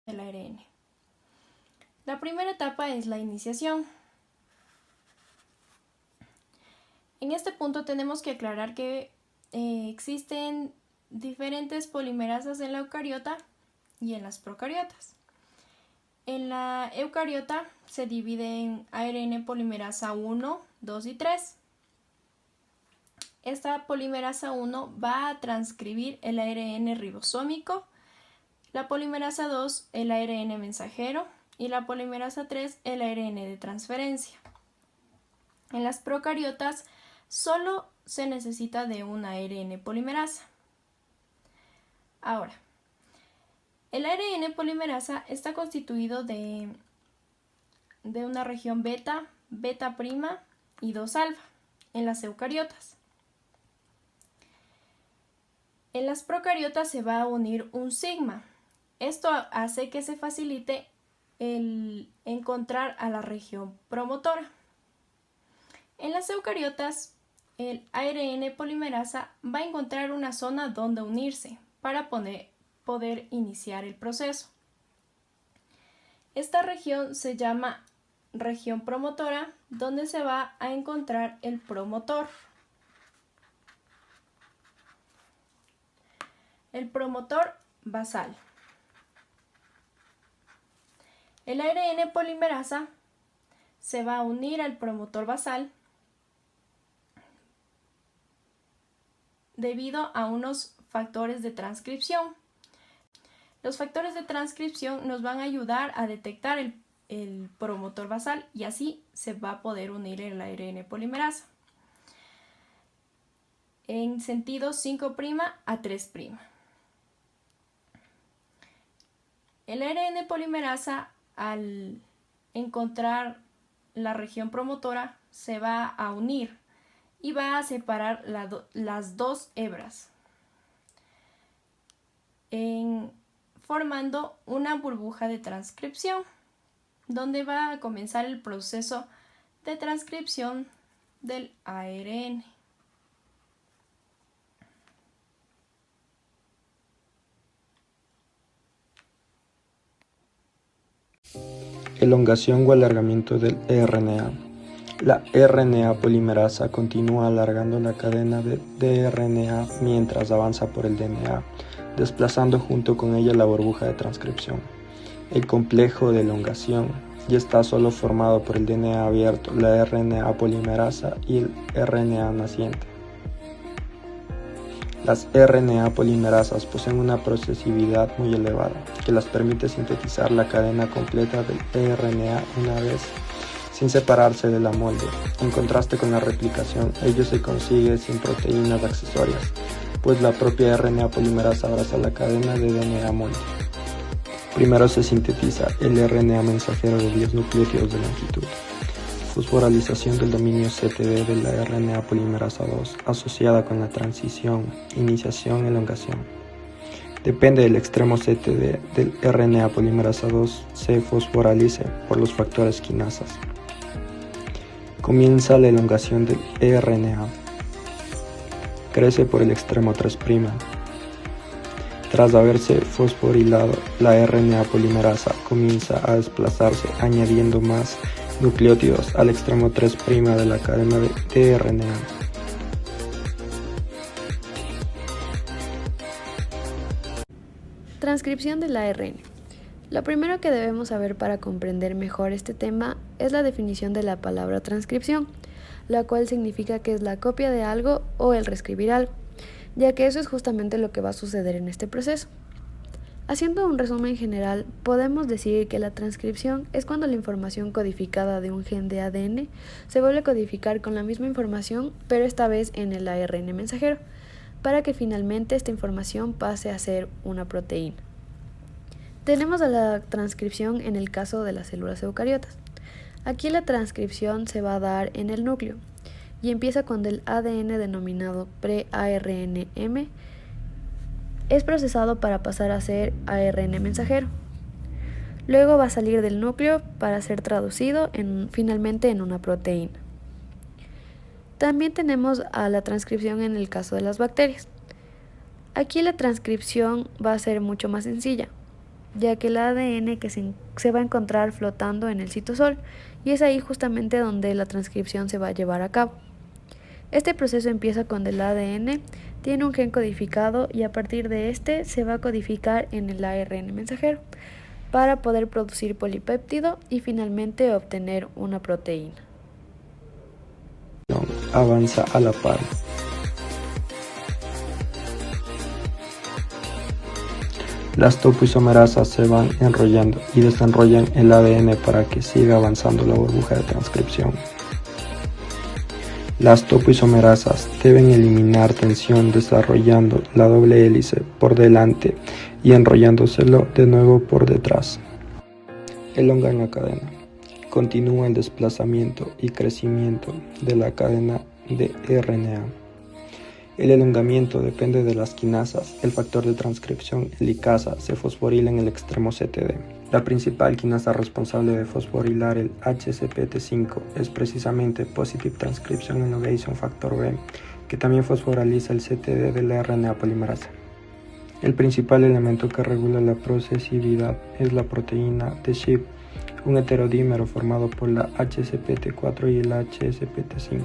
del ARN. La primera etapa es la iniciación. En este punto tenemos que aclarar que existen diferentes polimerasas en la eucariota y en las procariotas. En la eucariota se divide en ARN polimerasa 1, 2 y 3. Esta polimerasa 1 va a transcribir el ARN ribosómico, la polimerasa 2 el ARN mensajero y la polimerasa 3 el ARN de transferencia. En las procariotas solo se necesita de una ARN polimerasa. Ahora, el ARN polimerasa está constituido de una región beta, beta' y 2 alfa en las eucariotas. En las procariotas se va a unir un sigma. Esto hace que se facilite el encontrar a la región promotora. En las eucariotas, el ARN polimerasa va a encontrar una zona donde unirse para poder iniciar el proceso. Esta región se llama región promotora, donde se va a encontrar el promotor. El promotor basal. El ARN polimerasa se va a unir al promotor basal debido a unos factores de transcripción. Los factores de transcripción nos van a ayudar a detectar el promotor basal y así se va a poder unir el ARN polimerasa en sentido 5' a 3'. El ARN polimerasa, al encontrar la región promotora, se va a unir y va a separar las dos hebras, formando una burbuja de transcripción, donde va a comenzar el proceso de transcripción del ARN. Elongación o alargamiento del RNA. La RNA polimerasa continúa alargando la cadena de RNA mientras avanza por el DNA, desplazando junto con ella la burbuja de transcripción. El complejo de elongación ya está solo formado por el DNA abierto, la RNA polimerasa y el RNA naciente. Las RNA polimerasas poseen una procesividad muy elevada, que las permite sintetizar la cadena completa del RNA una vez, sin separarse de la molde. En contraste con la replicación, ello se consigue sin proteínas accesorias, pues la propia RNA polimerasa abraza la cadena de DNA molde. Primero se sintetiza el RNA mensajero de 10 nucleótidos de longitud. Fosforalización del dominio CTD de la RNA polimerasa 2, asociada con la transición iniciación-elongación. Depende del extremo CTD del RNA polimerasa 2 se fosforalice por los factores quinasas. Comienza la elongación del RNA. Crece por el extremo 3'. Tras haberse fosforilado, la RNA polimerasa comienza a desplazarse añadiendo más nucleótidos al extremo 3' de la cadena de RNA. Transcripción del ARN. Lo primero que debemos saber para comprender mejor este tema es la definición de la palabra transcripción, la cual significa que es la copia de algo o el reescribir algo, ya que eso es justamente lo que va a suceder en este proceso. Haciendo un resumen general, podemos decir que la transcripción es cuando la información codificada de un gen de ADN se vuelve a codificar con la misma información, pero esta vez en el ARN mensajero, para que finalmente esta información pase a ser una proteína. Tenemos a la transcripción en el caso de las células eucariotas. Aquí la transcripción se va a dar en el núcleo y empieza cuando el ADN denominado pre-ARNM es procesado para pasar a ser ARN mensajero. Luego va a salir del núcleo para ser traducido finalmente en una proteína. También tenemos a la transcripción en el caso de las bacterias. Aquí la transcripción va a ser mucho más sencilla, ya que el ADN que se va a encontrar flotando en el citosol, y es ahí justamente donde la transcripción se va a llevar a cabo. Este proceso empieza cuando el ADN tiene un gen codificado y a partir de este se va a codificar en el ARN mensajero para poder producir polipéptido y finalmente obtener una proteína. Avanza a la par. Las topoisomerasas se van enrollando y desenrollan el ADN para que siga avanzando la burbuja de transcripción. Las topoisomerasas deben eliminar tensión desarrollando la doble hélice por delante y enrollándoselo de nuevo por detrás. Elongan la cadena. Continúa el desplazamiento y crecimiento de la cadena de RNA. El elongamiento depende de las quinasas. El factor de transcripción helicasa se fosforila en el extremo CTD. La principal quinasa responsable de fosforilar el HSPT5 es precisamente Positive Transcription Elongation Factor B, que también fosforiliza el CTD de la RNA polimerasa. El principal elemento que regula la procesividad es la proteína de SHIP, un heterodímero formado por la HSPT4 y el HSPT5.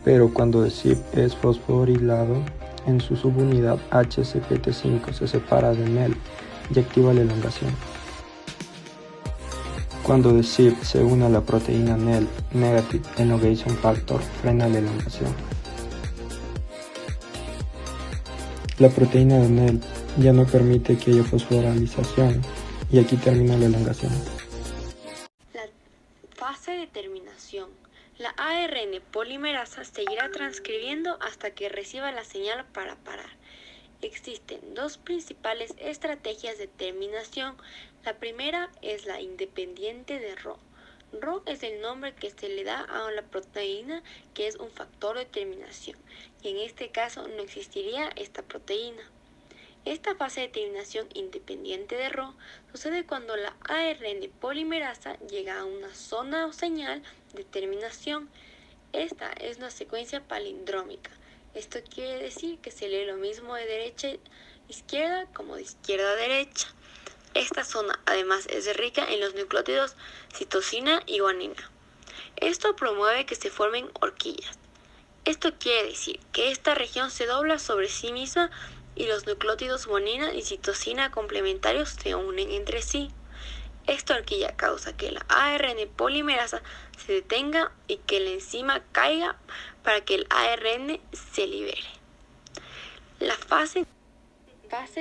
Pero cuando el SHIP es fosforilado, en su subunidad HSPT5 se separa de NEL y activa la elongación. Cuando el SHIP se une a la proteína NEL, Negative Elongation Factor, frena la elongación. La proteína de NEL ya no permite que haya fosforilización y aquí termina la elongación. La fase de terminación. La ARN polimerasa seguirá transcribiendo hasta que reciba la señal para parar. Existen dos principales estrategias de terminación. La primera es la independiente de Rho. Rho es el nombre que se le da a la proteína que es un factor de terminación, y en este caso no existiría esta proteína. Esta fase de terminación independiente de Rho sucede cuando la ARN polimerasa llega a una zona o señal de terminación. Esta es una secuencia palindrómica. Esto quiere decir que se lee lo mismo de derecha a izquierda como de izquierda a derecha. Esta zona además es rica en los nucleótidos citosina y guanina. Esto promueve que se formen horquillas. Esto quiere decir que esta región se dobla sobre sí misma y los nucleótidos guanina y citosina complementarios se unen entre sí. Esta horquilla causa que la ARN polimerasa se detenga y que la enzima caiga para que el ARN se libere. La fase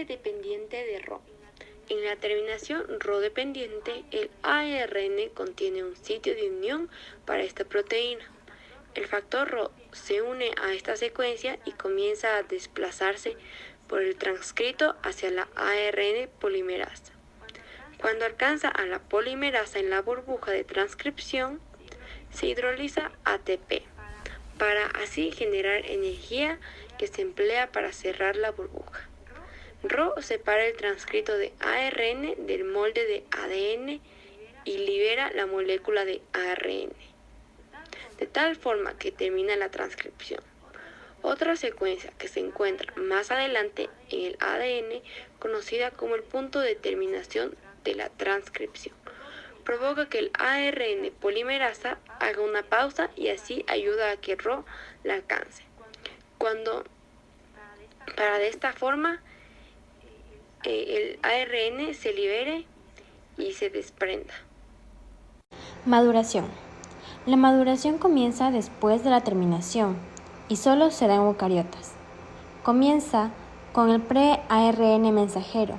dependiente de Rho. En la terminación Rho dependiente, el ARN contiene un sitio de unión para esta proteína. El factor Rho se une a esta secuencia y comienza a desplazarse por el transcrito hacia la ARN polimerasa. Cuando alcanza a la polimerasa en la burbuja de transcripción, se hidroliza ATP, para así generar energía que se emplea para cerrar la burbuja. Rho separa el transcrito de ARN del molde de ADN y libera la molécula de ARN, de tal forma que termina la transcripción. Otra secuencia que se encuentra más adelante en el ADN, conocida como el punto de terminación de la transcripción, provoca que el ARN polimerasa haga una pausa y así ayuda a que Rho la alcance. Para de esta forma el ARN se libere y se desprenda. Maduración. La maduración comienza después de la terminación y solo se da en eucariotas. Comienza con el pre-ARN mensajero,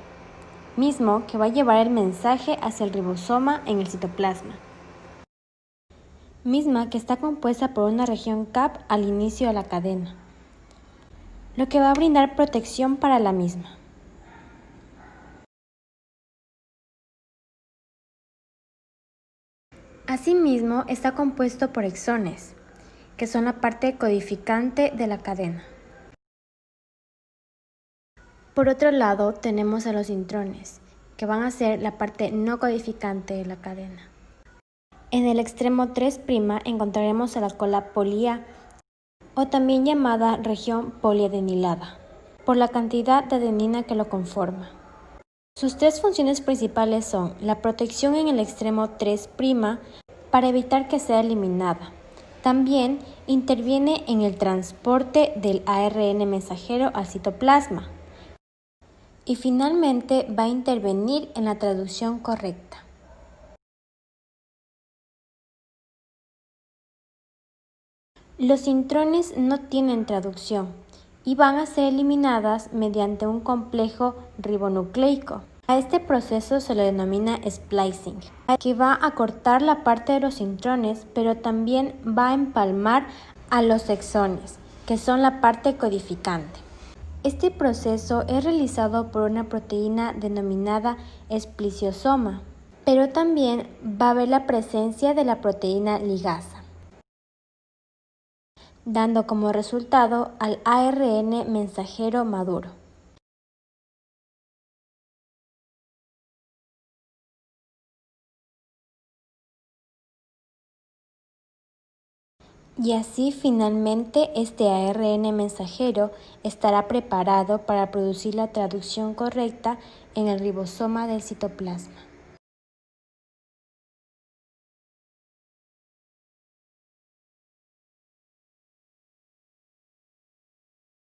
mismo que va a llevar el mensaje hacia el ribosoma en el citoplasma, misma que está compuesta por una región CAP al inicio de la cadena, lo que va a brindar protección para la misma. Asimismo, está compuesto por exones, que son la parte codificante de la cadena. Por otro lado, tenemos a los intrones, que van a ser la parte no codificante de la cadena. En el extremo 3' encontraremos a la cola polía, o también llamada región poliadenilada, por la cantidad de adenina que lo conforma. Sus tres funciones principales son la protección en el extremo 3' para evitar que sea eliminada. También interviene en el transporte del ARN mensajero al citoplasma. Y finalmente va a intervenir en la traducción correcta. Los intrones no tienen traducción y van a ser eliminadas mediante un complejo ribonucleico. A este proceso se le denomina splicing, que va a cortar la parte de los intrones, pero también va a empalmar a los exones, que son la parte codificante. Este proceso es realizado por una proteína denominada espliciosoma, pero también va a haber la presencia de la proteína ligasa, dando como resultado al ARN mensajero maduro. Y así finalmente este ARN mensajero estará preparado para producir la traducción correcta en el ribosoma del citoplasma.